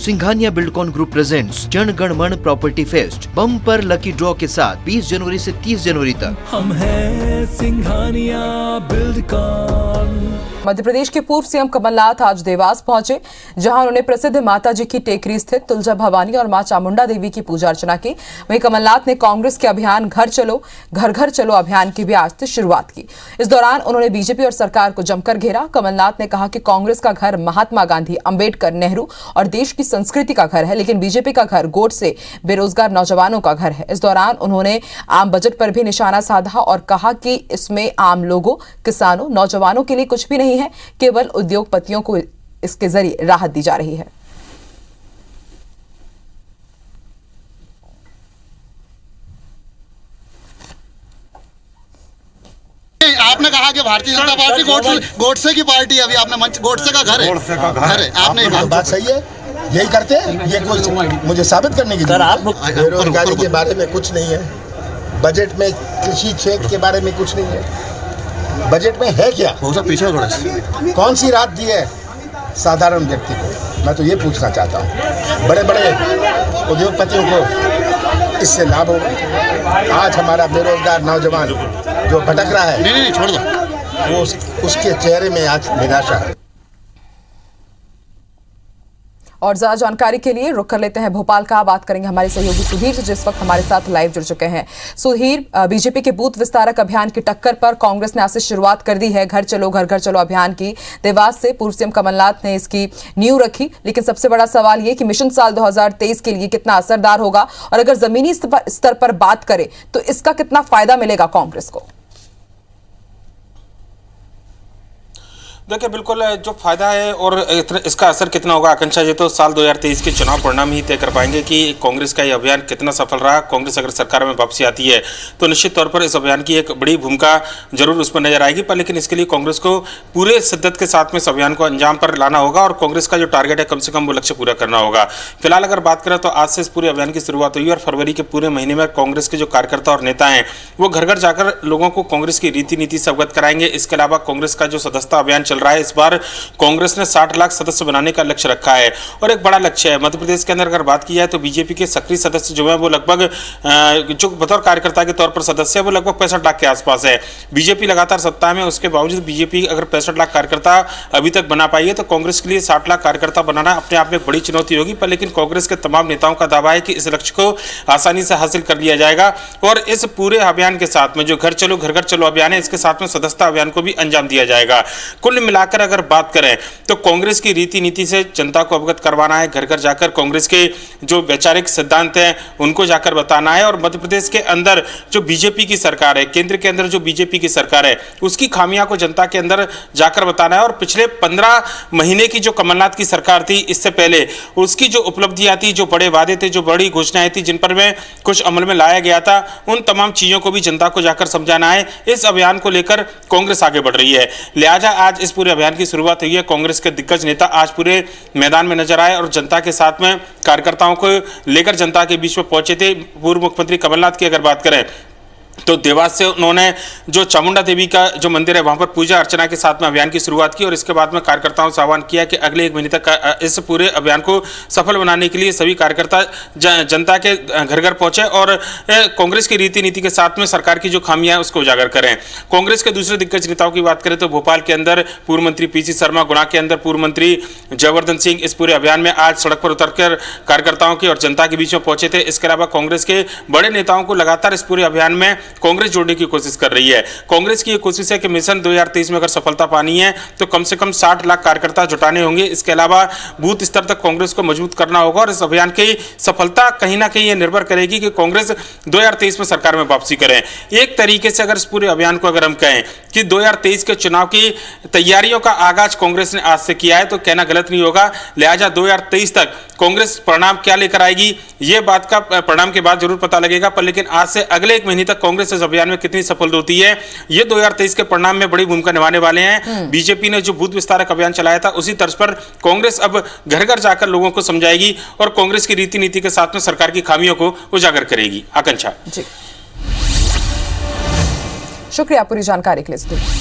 Singhania Buildcon group presents Jana Gana मन property fest bumper lucky draw के साथ 20 जनवरी से 30 जनवरी तक। हम हैं सिंघानिया बिल्डकॉन। मध्य प्रदेश के पूर्व सीएम कमलनाथ आज देवास पहुंचे, जहां उन्होंने प्रसिद्ध माता जी की टेकरी स्थित तुलजा भवानी और मां चामुंडा देवी की पूजा अर्चना की। वहीं कमलनाथ ने कांग्रेस के अभियान घर घर चलो अभियान की भी आज से शुरुआत की। इस दौरान उन्होंने बीजेपी और सरकार को जमकर घेरा। कमलनाथ ने कहा कि कांग्रेस का घर महात्मा गांधी, अंबेडकर, नेहरू और देश की संस्कृति का घर है, लेकिन बीजेपी का घर गोट से बेरोजगार नौजवानों का घर है। इस दौरान उन्होंने आम बजट पर भी निशाना साधा और कहा कि इसमें आम लोगों, किसानों, नौजवानों के लिए कुछ भी नहीं है, केवल उद्योगपतियों को इसके जरिए राहत दी जा रही है। आपने कहा कि भारतीय जनता पार्टी गोडसे की पार्टी है। अभी आपने मंच गोडसे का घर है, आपने बात सही है, यही करते हैं। ये कुछ मुझे साबित करने की बेरोजगारी के बारे में कुछ नहीं है, बजट में कृषि क्षेत्र के बारे में कुछ नहीं है। बजट में है क्या? पीछे कौन सी राहत दी है साधारण व्यक्ति को? मैं तो ये पूछना चाहता हूँ। बड़े बड़े उद्योगपतियों को इससे लाभ होगा। आज हमारा बेरोजगार नौजवान जो भटक रहा है, नहीं छोड़ दो, वो उसके चेहरे में आज निराशा है। और ज्यादा जानकारी के लिए रुख कर लेते हैं भोपाल का। बात करेंगे हमारे सहयोगी सुधीर से, जिस वक्त हमारे साथ लाइव जुड़ चुके हैं। सुधीर, बीजेपी के बूथ विस्तारक अभियान की टक्कर पर कांग्रेस ने आज से शुरुआत कर दी है घर घर चलो अभियान की। देवास से पूर्व सीएम कमलनाथ ने इसकी नींव रखी, लेकिन सबसे बड़ा सवाल ये कि मिशन साल 2023 के लिए कितना असरदार होगा और अगर जमीनी स्तर पर बात करें तो इसका कितना फायदा मिलेगा कांग्रेस को? देखिए, बिल्कुल जो फायदा है और इसका असर कितना होगा, आकांक्षा जी, तो साल 2023 के चुनाव परिणाम ही तय कर पाएंगे कि कांग्रेस का ये अभियान कितना सफल रहा। कांग्रेस अगर सरकार में वापसी आती है तो निश्चित तौर पर इस अभियान की एक बड़ी भूमिका जरूर उसमें नजर आएगी, पर लेकिन इसके लिए कांग्रेस को पूरे शिद्दत के साथ में इस अभियान को अंजाम पर लाना होगा और कांग्रेस का जो टारगेट है कम से कम वो लक्ष्य पूरा करना होगा। फिलहाल अगर बात करें तो आज से इस पूरे अभियान की शुरुआत हुई और फरवरी के पूरे महीने में कांग्रेस के जो कार्यकर्ता और नेता हैं वो घर घर जाकर लोगों को कांग्रेस की रीति नीति से अवगत कराएंगे। इसके अलावा कांग्रेस का जो सदस्यता अभियान चल रहा है, इस बार कांग्रेस ने 60 लाख सदस्य बनाने का लक्ष्य रखा है और एक बड़ा लक्ष्य है। मध्य प्रदेश के अंदर अगर बात की जाए तो बीजेपी के सक्रिय सदस्य जो है वो लगभग जो बतौर कार्यकर्ता के तौर पर सदस्य है वो लगभग 65 लाख के आसपास है। बीजेपी लगातार सत्ता में, उसके बावजूद बीजेपी अगर 65 लाख कार्यकर्ता अभी तक बना पाई है तो कांग्रेस के लिए 60 लाख कार्यकर्ता बनाना अपने आप में एक बड़ी चुनौती होगी। पर लेकिन कांग्रेस के तमाम नेताओं का दावा है कि इस लक्ष्य को आसानी से हासिल कर लिया जाएगा और इस पूरे अभियान के साथ में जो घर घर चलो अभियान है, इसके साथ में सदस्यता अभियान को भी अंजाम दिया जाएगा। कुल मिलाकर अगर बात करें तो कांग्रेस की रीति नीति से जनता को अवगत करवाना है, घर घर जाकर कांग्रेस के जो वैचारिक सिद्धांत हैं उनको जाकर बताना है और मध्य प्रदेश के अंदर जो बीजेपी की सरकार है, केंद्र के अंदर जो बीजेपी की सरकार है, उसकी खामियां को जनता के अंदर जाकर बताना है और पिछले 15 महीने की जो कमलनाथ की सरकार थी, इससे पहले उसकी जो उपलब्धियां थी, जो बड़े वादे थे, जो बड़ी घोषणाएं थी, जिन पर में कुछ अमल में लाया गया था, उन तमाम चीजों को भी जनता को जाकर समझाना है। इस अभियान को लेकर कांग्रेस आगे बढ़ रही है, लिहाजा आज इस पूरे अभियान की शुरुआत हुई है। कांग्रेस के दिग्गज नेता आज पूरे मैदान में नजर आए और जनता के साथ में कार्यकर्ताओं को लेकर जनता के बीच में पहुंचे थे। पूर्व मुख्यमंत्री कमलनाथ की अगर बात करें तो देवास से उन्होंने जो चामुंडा देवी का जो मंदिर है वहां पर पूजा अर्चना के साथ में अभियान की शुरुआत की और इसके बाद में कार्यकर्ताओं से आह्वान किया कि अगले 1 महीने तक इस पूरे अभियान को सफल बनाने के लिए सभी कार्यकर्ता जनता के घर घर पहुंचे और कांग्रेस की रीति नीति के साथ में सरकार की जो खामियां हैं उसको उजागर करें। कांग्रेस के दूसरे दिग्गज नेताओं की बात करें तो भोपाल के अंदर पूर्व मंत्री पीसी शर्मा, गुना के अंदर पूर्व मंत्री जयवर्धन सिंह इस पूरे अभियान में आज सड़क पर उतरकर कार्यकर्ताओं की और जनता के बीच में पहुंचे थे। इसके अलावा कांग्रेस के बड़े नेताओं को लगातार इस पूरे अभियान में कांग्रेस जोड़ने की कोशिश कर रही है। कांग्रेस की ये कोशिश है कि मिशन 2023 में अगर सफलता पानी है तो कम से कम 60 लाख कार्यकर्ता जुटाने होंगे। इसके अलावा बूथ स्तर तक कांग्रेस को मजबूत करना होगा और इस अभियान की सफलता कहीं ना कहीं ये निर्भर करेगी कि कांग्रेस 2023 में सरकार में वापसी करें। एक तरीके से अगर इस पूरे अभियान को अगर हम कहें कि 2023 के चुनाव की तैयारियों का आगाज कांग्रेस ने आज से किया है तो कहना गलत नहीं होगा। लिहाजा 2023 तक कांग्रेस परिणाम क्या लेकर आएगी ये बात का परिणाम के बाद जरूर पता लगेगा, पर लेकिन आज से अगले 1 महीने तक कांग्रेस इस अभियान में कितनी सफल होती है ये 2023 के परिणाम में बड़ी भूमिका निभाने वाले हैं। बीजेपी ने जो बूथ विस्तारक अभियान चलाया था उसी तर्ज पर कांग्रेस अब घर घर जाकर लोगों को समझाएगी और कांग्रेस की रीति नीति के साथ में सरकार की खामियों को उजागर करेगी। आकांक्षा जी, शुक्रिया पूरी जानकारी के लिए।